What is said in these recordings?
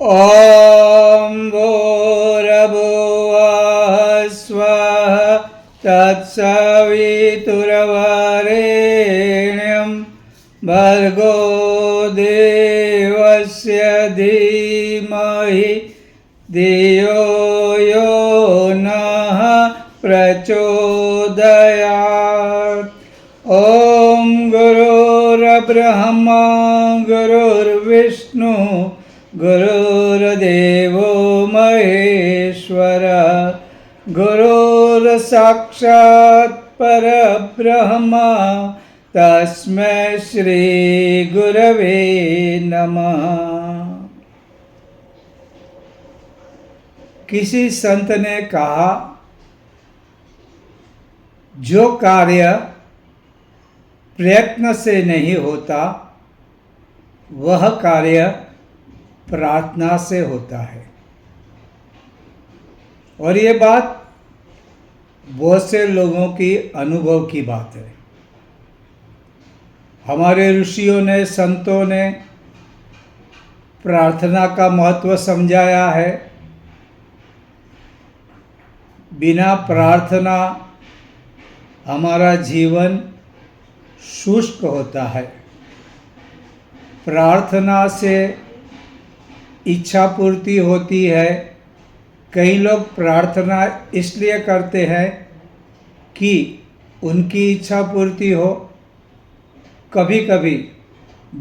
ॐ भूर्भुवः स्वः तत्सवितुर्वरेण्यं भर्गो देवस्य धीमहि धियो यो नः प्रचोदयात्। ॐ गुरुर्ब्रह्मा गुरुर्विष्णु गुरुर्देवो महेश्वर गुरुर्साक्षात् परब्रह्म तस्मै श्री गुरवे नमः। किसी संत ने कहा, जो कार्य प्रयत्न से नहीं होता वह कार्य प्रार्थना से होता है। और ये बात बहुत से लोगों की अनुभव की बात है। हमारे ऋषियों ने, संतों ने प्रार्थना का महत्व समझाया है। बिना प्रार्थना हमारा जीवन शुष्क होता है। प्रार्थना से इच्छा पूर्ति होती है। कई लोग प्रार्थना इसलिए करते हैं कि उनकी इच्छा पूर्ति हो। कभी कभी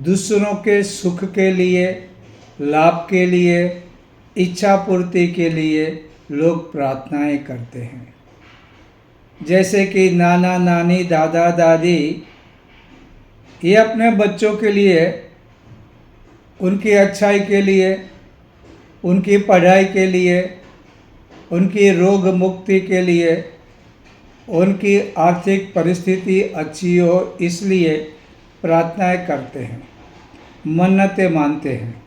दूसरों के सुख के लिए, लाभ के लिए, इच्छा पूर्ति के लिए लोग प्रार्थनाएं करते हैं। जैसे कि नाना नानी, दादा दादी, ये अपने बच्चों के लिए, उनकी अच्छाई के लिए, उनकी पढ़ाई के लिए, उनकी रोग मुक्ति के लिए, उनकी आर्थिक परिस्थिति अच्छी हो, इसलिए प्रार्थनाएं करते हैं, मन्नतें मानते हैं।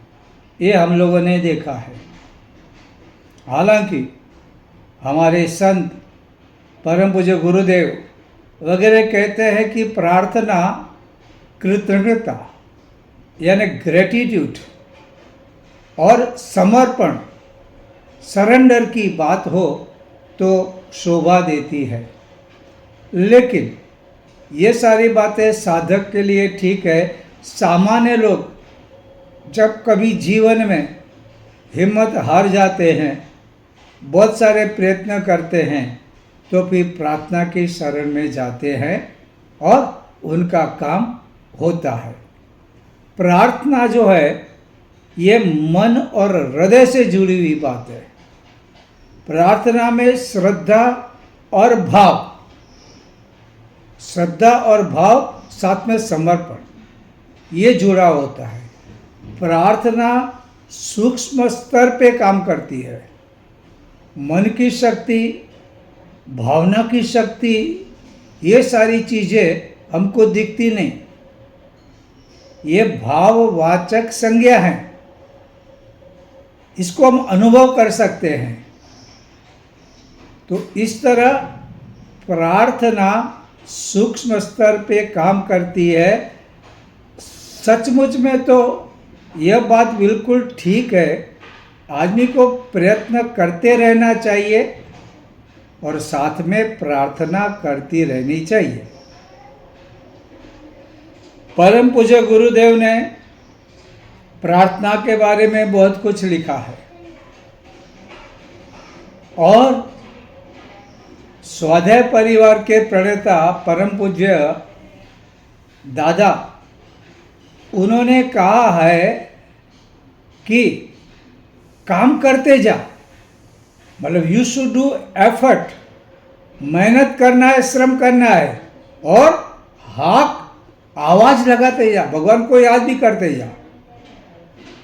ये हम लोगों ने देखा है। हालांकि हमारे संत, परम पूज्य गुरुदेव वगैरह कहते हैं कि प्रार्थना कृतज्ञता यानी ग्रेटिट्यूड और समर्पण, सरेंडर की बात हो तो शोभा देती है। लेकिन ये सारी बातें साधक के लिए ठीक है। सामान्य लोग जब कभी जीवन में हिम्मत हार जाते हैं, बहुत सारे प्रयत्न करते हैं, तो फिर प्रार्थना की शरण में जाते हैं और उनका काम होता है। प्रार्थना जो है ये मन और हृदय से जुड़ी हुई बात है। प्रार्थना में श्रद्धा और भाव, साथ में समर्पण, ये जुड़ा होता है। प्रार्थना सूक्ष्म स्तर पे काम करती है। मन की शक्ति, भावना की शक्ति, ये सारी चीज़ें हमको दिखती नहीं। ये भाववाचक संज्ञा है, इसको हम अनुभव कर सकते हैं। तो इस तरह प्रार्थना सूक्ष्म स्तर पे काम करती है। सचमुच में तो यह बात बिल्कुल ठीक है। आदमी को प्रयत्न करते रहना चाहिए और साथ में प्रार्थना करती रहनी चाहिए। परम पूज्य गुरुदेव ने प्रार्थना के बारे में बहुत कुछ लिखा है। और स्वाध्याय परिवार के प्रणेता परम पूज्य दादा, उन्होंने कहा है कि काम करते जा, मतलब यू शुड डू एफर्ट, मेहनत करना है, श्रम करना है, और हाथ आवाज लगाते जा, भगवान को याद भी करते जा।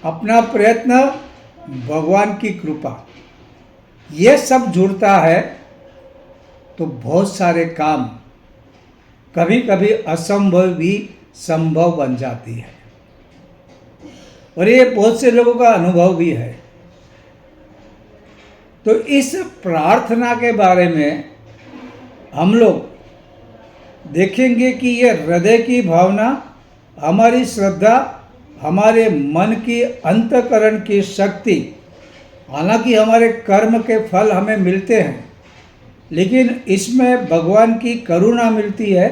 अपना प्रयत्न, भगवान की कृपा, ये सब जुड़ता है तो बहुत सारे काम, कभी कभी असंभव भी संभव बन जाती है। और ये बहुत से लोगों का अनुभव भी है। तो इस प्रार्थना के बारे में हम लोग देखेंगे कि ये हृदय की भावना, हमारी श्रद्धा हमारे मन की अंतःकरण की शक्ति, हालांकि हमारे कर्म के फल हमें मिलते हैं, लेकिन इसमें भगवान की करुणा मिलती है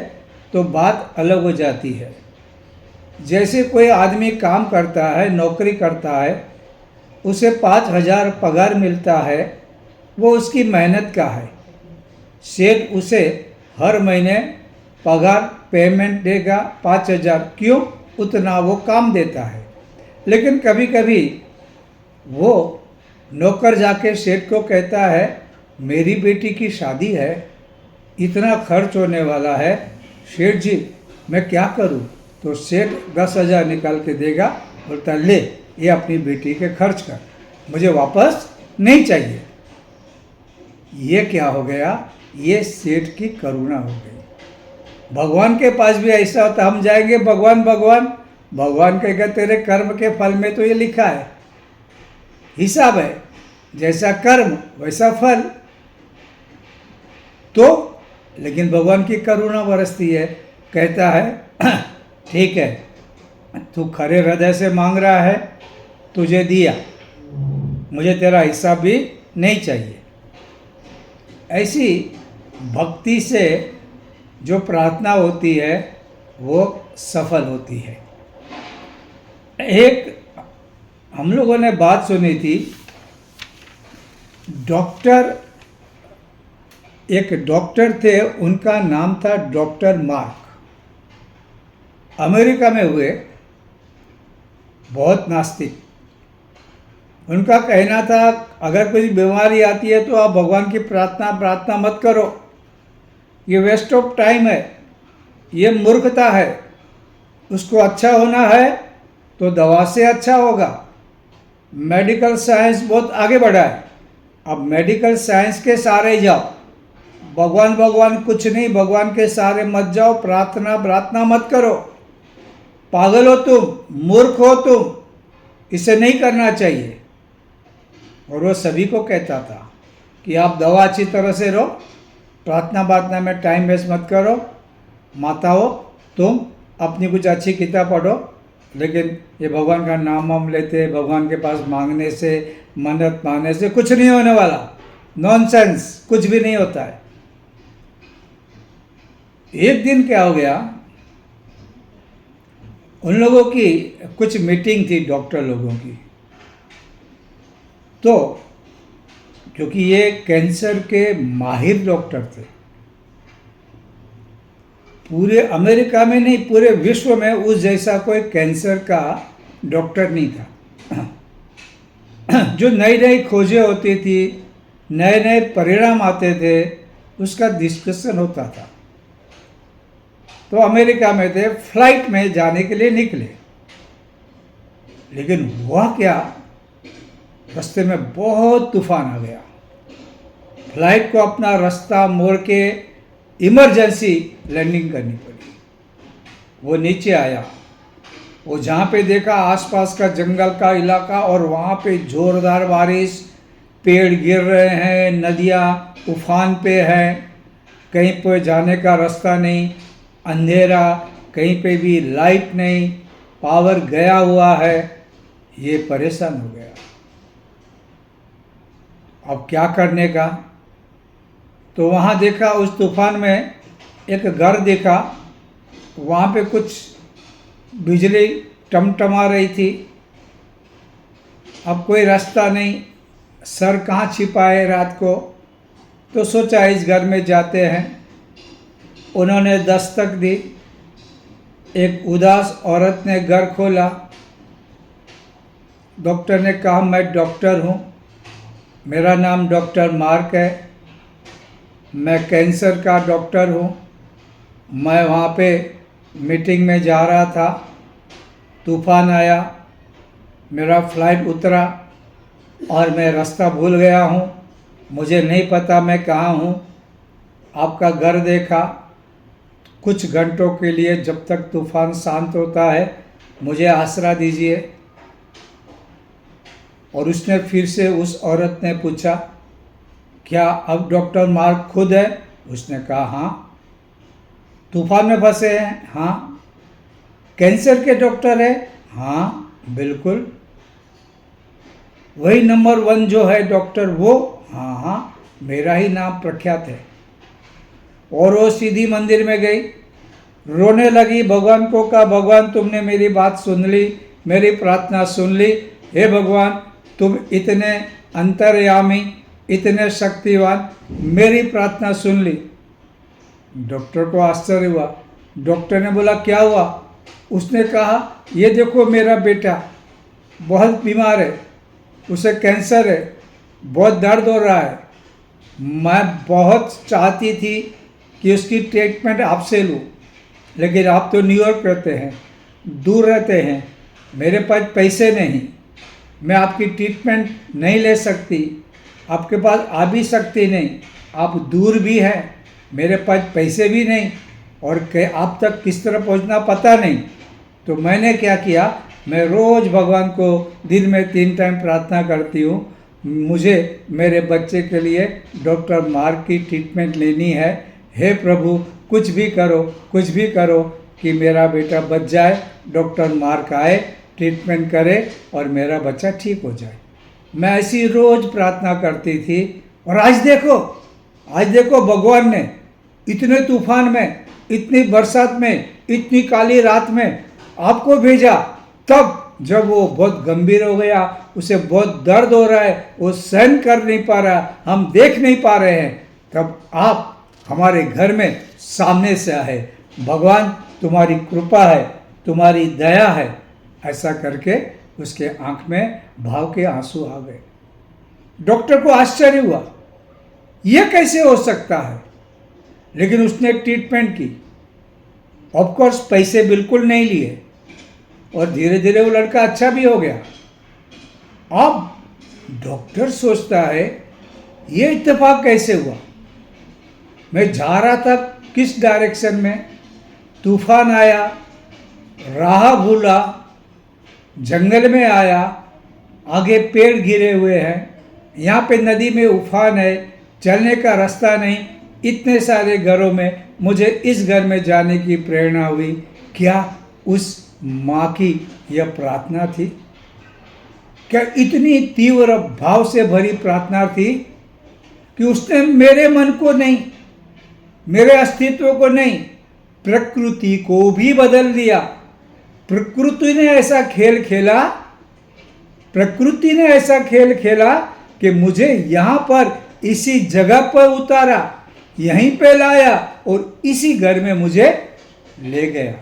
तो बात अलग हो जाती है। जैसे कोई आदमी काम करता है, नौकरी करता है, उसे 5,000 पगार मिलता है, वो उसकी मेहनत का है। सेठ उसे हर महीने पगार पेमेंट देगा 5,000, क्यों? उतना वो काम देता है। लेकिन कभी कभी वो नौकर जाके सेठ को कहता है, मेरी बेटी की शादी है, इतना खर्च होने वाला है, सेठ जी मैं क्या करूं? तो सेठ 10,000 निकाल के देगा, बोलता ले ये अपनी बेटी के खर्च कर, मुझे वापस नहीं चाहिए। ये क्या हो गया? ये सेठ की करुणा हो गई। भगवान के पास भी ऐसा होता, हम जाएंगे भगवान भगवान, भगवान कहेगा तेरे कर्म के फल में तो ये लिखा है, हिसाब है, जैसा कर्म वैसा फल। तो लेकिन भगवान की करुणा बरसती है, कहता है ठीक है, तू खरे हृदय से मांग रहा है, तुझे दिया, मुझे तेरा हिसाब भी नहीं चाहिए। ऐसी भक्ति से जो प्रार्थना होती है वो सफल होती है। एक हम लोगों ने बात सुनी थी, एक डॉक्टर थे, उनका नाम था डॉक्टर मार्क, अमेरिका में हुए, बहुत नास्तिक। उनका कहना था अगर कोई बीमारी आती है तो आप भगवान की प्रार्थना मत करो, ये वेस्ट ऑफ टाइम है, ये मूर्खता है, उसको अच्छा होना है तो दवा से अच्छा होगा। मेडिकल साइंस बहुत आगे बढ़ा है, अब मेडिकल साइंस के सहारे जाओ, भगवान भगवान कुछ नहीं, भगवान के सहारे मत जाओ, प्रार्थना मत करो, पागल हो तुम, मूर्ख हो तुम, इसे नहीं करना चाहिए। और वो सभी को कहता था कि आप दवा अच्छी तरह से लो, प्रार्थना में टाइम वेस्ट मत करो, माताओं तुम अपनी कुछ अच्छी किताब पढ़ो, लेकिन ये भगवान का नाम वाम लेते, भगवान के पास मांगने से, मन्नत मांगने से कुछ नहीं होने वाला, नॉनसेंस, कुछ भी नहीं होता है। एक दिन क्या हो गया, उन लोगों की कुछ मीटिंग थी डॉक्टर लोगों की, तो क्योंकि ये कैंसर के माहिर डॉक्टर थे, पूरे अमेरिका में नहीं पूरे विश्व में उस जैसा कोई कैंसर का डॉक्टर नहीं था। जो नई नई खोजें होती थी, नए नए परिणाम आते थे, उसका डिस्कशन होता था। तो अमेरिका में थे, फ्लाइट में जाने के लिए निकले, लेकिन हुआ क्या, रास्ते में बहुत तूफान आ गया, फ्लाइट को अपना रास्ता मोड़ के इमरजेंसी लैंडिंग करनी पड़ी। वो नीचे आया, वो जहाँ पे देखा आसपास का जंगल का इलाका, और वहाँ पे जोरदार बारिश, पेड़ गिर रहे हैं, नदियाँ उफान पे है, कहीं पे जाने का रास्ता नहीं, अंधेरा, कहीं पे भी लाइट नहीं, पावर गया हुआ है। ये परेशान हो गया, अब क्या करने का। तो वहाँ देखा उस तूफान में एक घर देखा, वहाँ पे कुछ बिजली टमटमा रही थी, अब कोई रास्ता नहीं, सर कहाँ छिपाए रात को, तो सोचा इस घर में जाते हैं। उन्होंने दस्तक दी, एक उदास औरत ने घर खोला, डॉक्टर ने कहा मैं डॉक्टर हूँ, मेरा नाम डॉक्टर मार्क है, मैं कैंसर का डॉक्टर हूँ, मैं वहाँ पे मीटिंग में जा रहा था, तूफान आया, मेरा फ्लाइट उतरा और मैं रास्ता भूल गया हूँ, मुझे नहीं पता मैं कहाँ हूँ, आपका घर देखा, कुछ घंटों के लिए जब तक तूफान शांत होता है मुझे आसरा दीजिए। और उसने फिर से, उस औरत ने पूछा क्या अब डॉक्टर मार्क खुद है? उसने कहा हाँ। तूफान में फंसे हैं? हाँ। कैंसर के डॉक्टर है? हाँ बिल्कुल, वही नंबर 1 जो है डॉक्टर वो, हाँ हाँ मेरा ही नाम प्रख्यात है। और वो सीधी मंदिर में गई, रोने लगी, भगवान को कहा भगवान तुमने मेरी बात सुन ली, मेरी प्रार्थना सुन ली, हे भगवान तुम इतने अंतर्यामी, इतने शक्तिवान, मेरी प्रार्थना सुन ली। डॉक्टर को आश्चर्य हुआ। डॉक्टर ने बोला क्या हुआ? उसने कहा ये देखो मेरा बेटा बहुत बीमार है, उसे कैंसर है, बहुत दर्द हो रहा है, मैं बहुत चाहती थी कि उसकी ट्रीटमेंट आपसे लूँ, लेकिन आप तो न्यूयॉर्क रहते हैं, दूर रहते हैं, मेरे पास पैसे नहीं, मैं आपकी ट्रीटमेंट नहीं ले सकती, आपके पास आ भी सकती नहीं, आप दूर भी हैं, मेरे पास पैसे भी नहीं, और आप तक किस तरह पहुंचना पता नहीं। तो मैंने क्या किया, मैं रोज़ भगवान को दिन में 3 टाइम प्रार्थना करती हूँ, मुझे मेरे बच्चे के लिए डॉक्टर मार्क की ट्रीटमेंट लेनी है, हे प्रभु कुछ भी करो, कुछ भी करो कि मेरा बेटा बच जाए, डॉक्टर मार्क आए, ट्रीटमेंट करे और मेरा बच्चा ठीक हो जाए। मैं ऐसी रोज़ प्रार्थना करती थी। और आज देखो भगवान ने इतने तूफान में, इतनी बरसात में, इतनी काली रात में आपको भेजा, तब जब वो बहुत गंभीर हो गया, उसे बहुत दर्द हो रहा है, वो सहन कर नहीं पा रहा, हम देख नहीं पा रहे हैं, तब आप हमारे घर में सामने से आए। भगवान तुम्हारी कृपा है, तुम्हारी दया है, ऐसा करके उसके आंख में भाव के आंसू आ गए। डॉक्टर को आश्चर्य हुआ, यह कैसे हो सकता है? लेकिन उसने ट्रीटमेंट की, ऑफ कोर्स पैसे बिल्कुल नहीं लिए, और धीरे धीरे वो लड़का अच्छा भी हो गया। अब डॉक्टर सोचता है ये इत्तेफाक कैसे हुआ? मैं जा रहा था किस डायरेक्शन में, तूफान आया, राह भूला, जंगल में आया, आगे पेड़ गिरे हुए हैं, यहाँ पे नदी में उफान है, चलने का रास्ता नहीं, इतने सारे घरों में मुझे इस घर में जाने की प्रेरणा हुई। क्या उस माँ की यह प्रार्थना थी? क्या इतनी तीव्र भाव से भरी प्रार्थना थी कि उसने मेरे मन को नहीं, मेरे अस्तित्व को नहीं, प्रकृति को भी बदल दिया। प्रकृति ने ऐसा खेल खेला, प्रकृति ने ऐसा खेल खेला कि मुझे यहाँ पर इसी जगह पर उतारा, यहीं पे लाया और इसी घर में मुझे ले गया।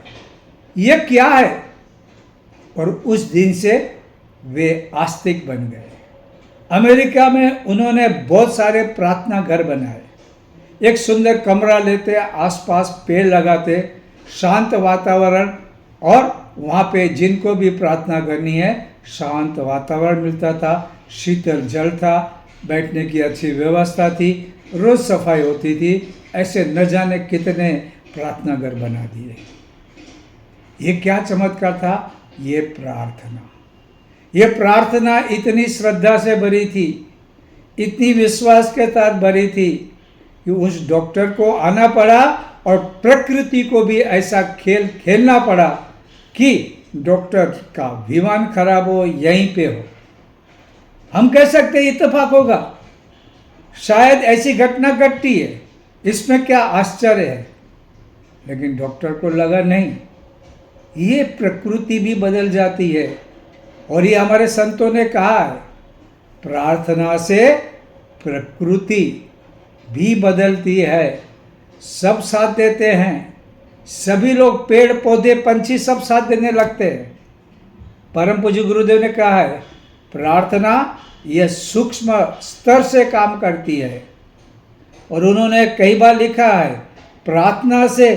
यह क्या है? और उस दिन से वे आस्तिक बन गए। अमेरिका में उन्होंने बहुत सारे प्रार्थना घर बनाए, एक सुंदर कमरा लेते, आसपास पेड़ लगाते, शांत वातावरण, और वहाँ पे जिनको भी प्रार्थना करनी है शांत वातावरण मिलता था, शीतल जल था, बैठने की अच्छी व्यवस्था थी, रोज़ सफाई होती थी। ऐसे न जाने कितने प्रार्थना घर बना दिए। ये क्या चमत्कार था? ये प्रार्थना इतनी श्रद्धा से भरी थी, इतनी विश्वास के साथ भरी थी कि उस डॉक्टर को आना पड़ा और प्रकृति को भी ऐसा खेल खेलना पड़ा कि डॉक्टर का विमान खराब हो, यहीं पे हो। हम कह सकते हैं इत्तेफाक होगा, शायद ऐसी घटना घटती है, इसमें क्या आश्चर्य है। लेकिन डॉक्टर को लगा नहीं, ये प्रकृति भी बदल जाती है। और ये हमारे संतों ने कहा है, प्रार्थना से प्रकृति भी बदलती है। सब साथ देते हैं, सभी लोग, पेड़ पौधे पंछी सब साथ देने लगते हैं। परम पूज्य गुरुदेव ने कहा है, प्रार्थना यह सूक्ष्म स्तर से काम करती है। और उन्होंने कई बार लिखा है, प्रार्थना से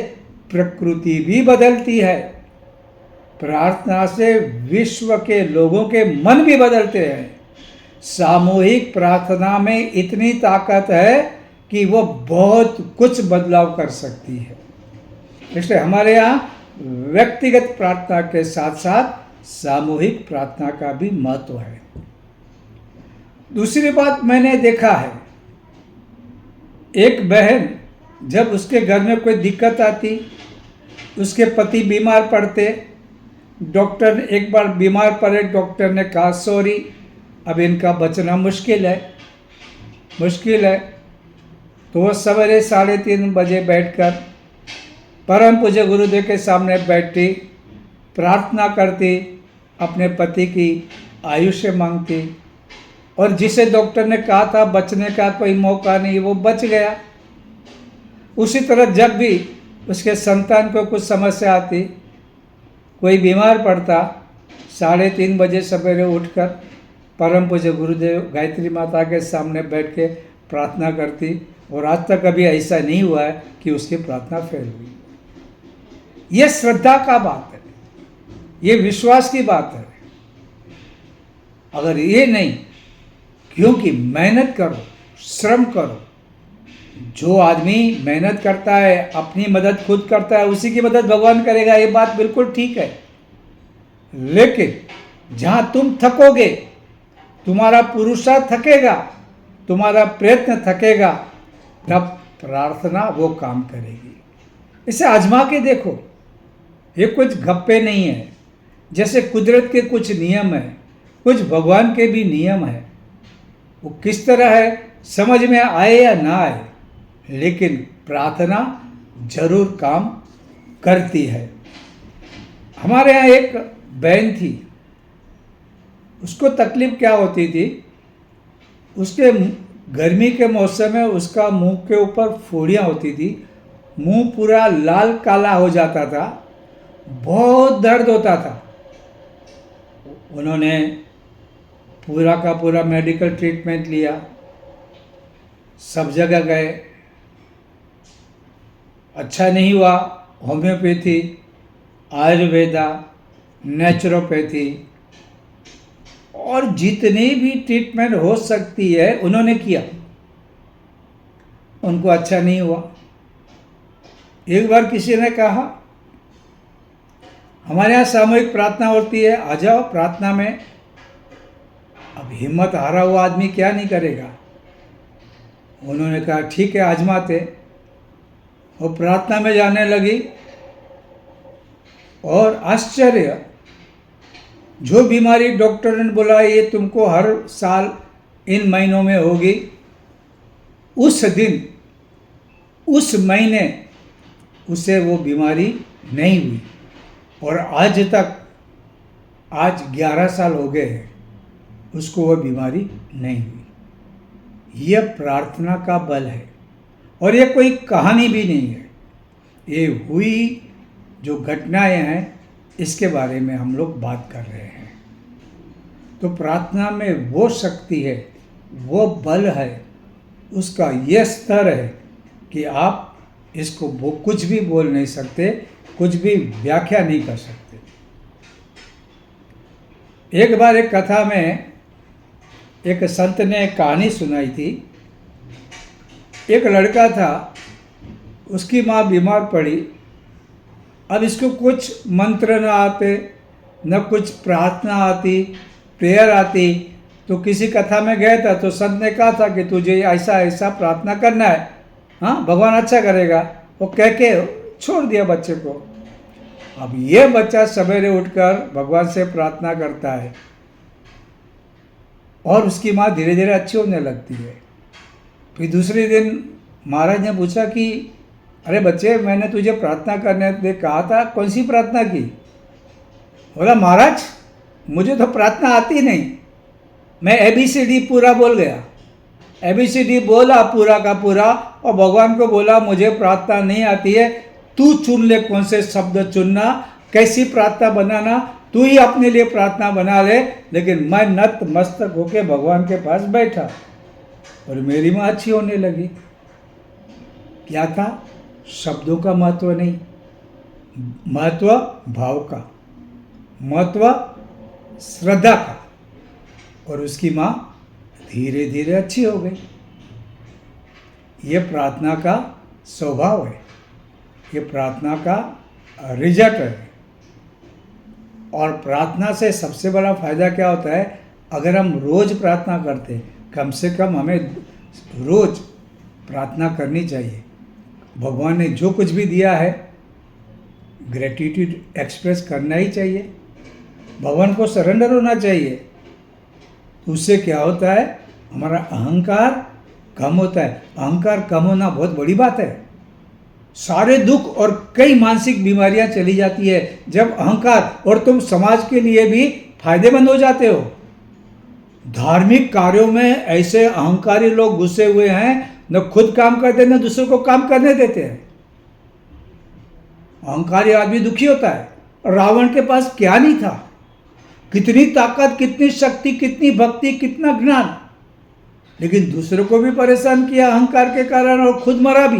प्रकृति भी बदलती है, प्रार्थना से विश्व के लोगों के मन भी बदलते हैं। सामूहिक प्रार्थना में इतनी ताकत है कि वो बहुत कुछ बदलाव कर सकती है। इसलिए हमारे यहाँ व्यक्तिगत प्रार्थना के साथ साथ सामूहिक प्रार्थना का भी महत्व है। दूसरी बात मैंने देखा है, एक बहन जब उसके घर में कोई दिक्कत आती, उसके पति बीमार पड़ते, डॉक्टर एक बार बीमार पड़े, डॉक्टर ने कहा सॉरी, अब इनका बचना मुश्किल है। तो वो सवेरे 3:30 बजे बैठकर परम पूज्य गुरुदेव के सामने बैठती, प्रार्थना करती, अपने पति की आयुष्य मांगती, और जिसे डॉक्टर ने कहा था बचने का कोई मौका नहीं, वो बच गया। उसी तरह जब भी उसके संतान को कुछ समस्या आती, कोई बीमार पड़ता, 3:30 बजे सवेरे उठकर परम पूज्य गुरुदेव गायत्री माता के सामने बैठ के प्रार्थना करती, और आज तक कभी ऐसा नहीं हुआ है कि उसकी प्रार्थना फेल हुई। ये श्रद्धा का बात है, ये विश्वास की बात है। अगर ये नहीं, क्योंकि मेहनत करो, श्रम करो। जो आदमी मेहनत करता है, अपनी मदद खुद करता है, उसी की मदद भगवान करेगा, ये बात बिल्कुल ठीक है। लेकिन जहां तुम थकोगे, तुम्हारा पुरुषार्थ थकेगा, तुम्हारा प्रयत्न थकेगा, तब प्रार्थना वो काम करेगी। इसे आजमा के देखो, ये कुछ गप्पे नहीं है। जैसे कुदरत के कुछ नियम है, कुछ भगवान के भी नियम है। वो किस तरह है समझ में आए या ना आए, लेकिन प्रार्थना जरूर काम करती है। हमारे यहाँ एक बहन थी, उसको तकलीफ क्या होती थी, उसके गर्मी के मौसम में उसका मुंह के ऊपर फोड़ियाँ होती थी, मुंह पूरा लाल काला हो जाता था, बहुत दर्द होता था। उन्होंने पूरा का पूरा मेडिकल ट्रीटमेंट लिया, सब जगह गए, अच्छा नहीं हुआ। होम्योपैथी, आयुर्वेदा, नेचुरोपैथी और जितनी भी ट्रीटमेंट हो सकती है उन्होंने किया, उनको अच्छा नहीं हुआ। एक बार किसी ने कहा हमारे यहाँ सामूहिक प्रार्थना होती है, आ जाओ प्रार्थना में। अब हिम्मत हारा हुआ आदमी क्या नहीं करेगा। उन्होंने कहा ठीक है, आजमाते। वो प्रार्थना में जाने लगी, और आश्चर्य, जो बीमारी डॉक्टर ने बोला ये तुमको हर साल इन महीनों में होगी, उस दिन, उस महीने उसे वो बीमारी नहीं हुई, और आज तक, आज 11 साल हो गए हैं, उसको वो बीमारी नहीं हुई। यह प्रार्थना का बल है, और ये कोई कहानी भी नहीं है। ये हुई जो घटनाएं हैं, इसके बारे में हम लोग बात कर रहे हैं। तो प्रार्थना में वो शक्ति है, वो बल है, उसका यह स्तर है कि आप इसको वो कुछ भी बोल नहीं सकते, कुछ भी व्याख्या नहीं कर सकते। एक बार एक कथा में एक संत ने एक कहानी सुनाई थी। एक लड़का था, उसकी माँ बीमार पड़ी। अब इसको कुछ मंत्र न आते, न कुछ प्रार्थना आती, प्रेयर आती। तो किसी कथा में गया था, तो संत ने कहा था कि तुझे ऐसा ऐसा प्रार्थना करना है, हाँ भगवान अच्छा करेगा। वो कह के छोड़ दिया बच्चे को। अब ये बच्चा सवेरे उठकर भगवान से प्रार्थना करता है, और उसकी माँ धीरे धीरे अच्छी होने लगती है। फिर दूसरे दिन महाराज ने पूछा कि अरे बच्चे, मैंने तुझे प्रार्थना करने के लिए कहा था, कौन सी प्रार्थना की? बोला महाराज मुझे तो प्रार्थना आती नहीं, मैं ABCD पूरा बोल गया। ABCD बोला पूरा का पूरा, और भगवान को बोला मुझे प्रार्थना नहीं आती है, तू चुन ले कौन से शब्द चुनना, कैसी प्रार्थना बनाना, तू ही अपने लिए प्रार्थना बना ले। लेकिन मैं नत मस्तक होके भगवान के पास बैठा, और मेरी माँ अच्छी होने लगी। क्या था? शब्दों का महत्व नहीं, महत्व भाव का, महत्व श्रद्धा का। और उसकी माँ धीरे धीरे अच्छी हो गई। ये प्रार्थना का स्वभाव है, ये प्रार्थना का रिजल्ट है। और प्रार्थना से सबसे बड़ा फायदा क्या होता है? अगर हम रोज प्रार्थना करते हैं, कम से कम हमें रोज प्रार्थना करनी चाहिए। भगवान ने जो कुछ भी दिया है, ग्रेटिट्यूड एक्सप्रेस करना ही चाहिए। भगवान को सरेंडर होना चाहिए। उससे क्या होता है, हमारा अहंकार कम होता है। अहंकार कम होना बहुत बड़ी बात है। सारे दुख और कई मानसिक बीमारियां चली जाती है जब अहंकार, और तुम समाज के लिए भी फायदेमंद हो जाते हो। धार्मिक कार्यों में ऐसे अहंकारी लोग घुसे हुए हैं, न खुद काम करते न दूसरों को काम करने देते हैं। अहंकारी आदमी दुखी होता है। रावण के पास क्या नहीं था, कितनी ताकत, कितनी शक्ति, कितनी भक्ति, कितना ज्ञान, लेकिन दूसरों को भी परेशान किया अहंकार के कारण और खुद मरा भी।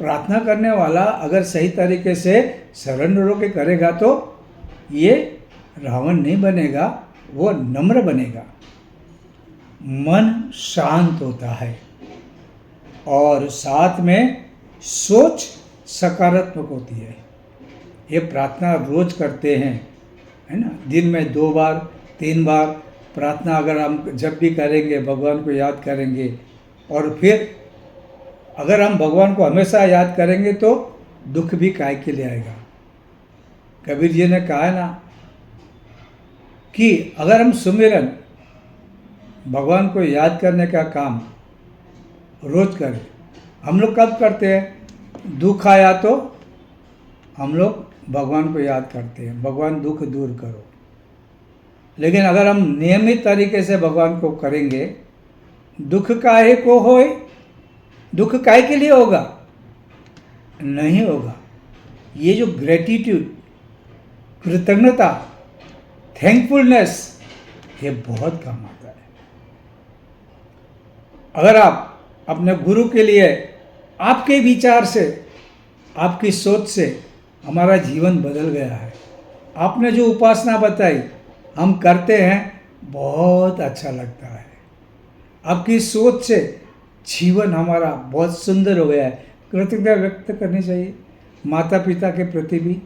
प्रार्थना करने वाला अगर सही तरीके से सरेंडर होकर करेगा तो ये रावण नहीं बनेगा, वो नम्र बनेगा। मन शांत होता है और साथ में सोच सकारात्मक होती है। ये प्रार्थना रोज करते हैं, है ना, दिन में 2 बार 3 बार प्रार्थना अगर हम जब भी करेंगे, भगवान को याद करेंगे, और फिर अगर हम भगवान को हमेशा याद करेंगे तो दुख भी काहे के लिए आएगा। कबीर जी ने कहा है ना कि अगर हम सुमिरन, भगवान को याद करने का काम रोज करें। हम लोग कब करते हैं, दुख आया तो हम लोग भगवान को याद करते हैं, भगवान दुख दूर करो। लेकिन अगर हम नियमित तरीके से भगवान को करेंगे, दुख काहे को होए, दुख काहे के लिए होगा, नहीं होगा। ये जो ग्रेटिट्यूड, कृतज्ञता, थैंकफुलनेस, ये बहुत काम आता है। अगर आप अपने गुरु के लिए, आपके विचार से, आपकी सोच से हमारा जीवन बदल गया है, आपने जो उपासना बताई हम करते हैं, बहुत अच्छा लगता है। आपकी सोच से जीवन हमारा बहुत सुंदर हो गया है। कृतज्ञता व्यक्त करनी चाहिए माता पिता के प्रति भी,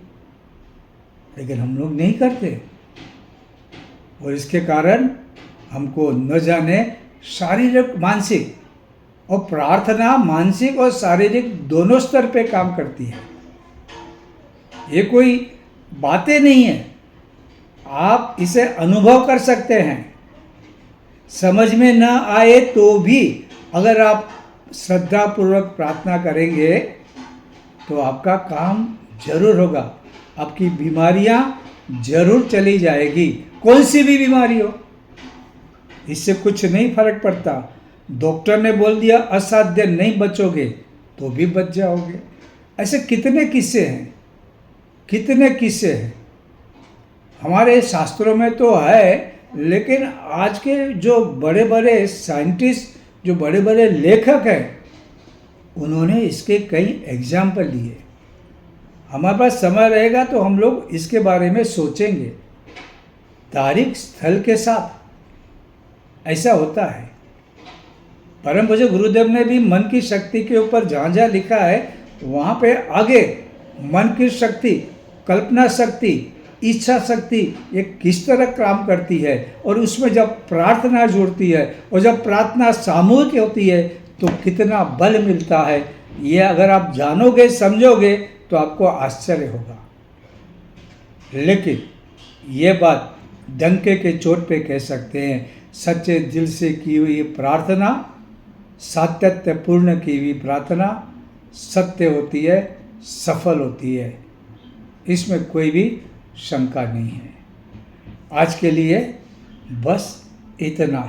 लेकिन हम लोग नहीं करते, और इसके कारण हमको न जाने शारीरिक मानसिक, और प्रार्थना मानसिक और शारीरिक दोनों स्तर पे काम करती है। ये कोई बातें नहीं है, आप इसे अनुभव कर सकते हैं। समझ में न आए तो भी अगर आप श्रद्धापूर्वक प्रार्थना करेंगे तो आपका काम जरूर होगा, आपकी बीमारियां जरूर चली जाएगी। कौन सी भी बीमारी हो, इससे कुछ नहीं फर्क पड़ता। डॉक्टर ने बोल दिया असाध्य नहीं बचोगे, तो भी बच जाओगे। ऐसे कितने किस्से हैं, कितने किस्से हैं हमारे शास्त्रों में तो है, लेकिन आज के जो बड़े बड़े साइंटिस्ट, जो बड़े बड़े लेखक हैं, उन्होंने इसके कई एग्जाम्पल लिए। हमारे पास समय रहेगा तो हम लोग इसके बारे में सोचेंगे। तारीख स्थल के साथ ऐसा होता है। परम पूज्य गुरुदेव ने भी मन की शक्ति के ऊपर जहाँ जहाँ लिखा है, वहाँ पे आगे मन की शक्ति, कल्पना शक्ति, इच्छा शक्ति ये किस तरह काम करती है, और उसमें जब प्रार्थना जुड़ती है और जब प्रार्थना सामूहिक होती है तो कितना बल मिलता है। ये अगर आप जानोगे, समझोगे तो आपको आश्चर्य होगा। लेकिन ये बात डंके के चोट पे कह सकते हैं, सच्चे दिल से की हुई प्रार्थना, सातत्यपूर्ण की हुई प्रार्थना सत्य होती है, सफल होती है, इसमें कोई भी शंका नहीं है। आज के लिए बस इतना।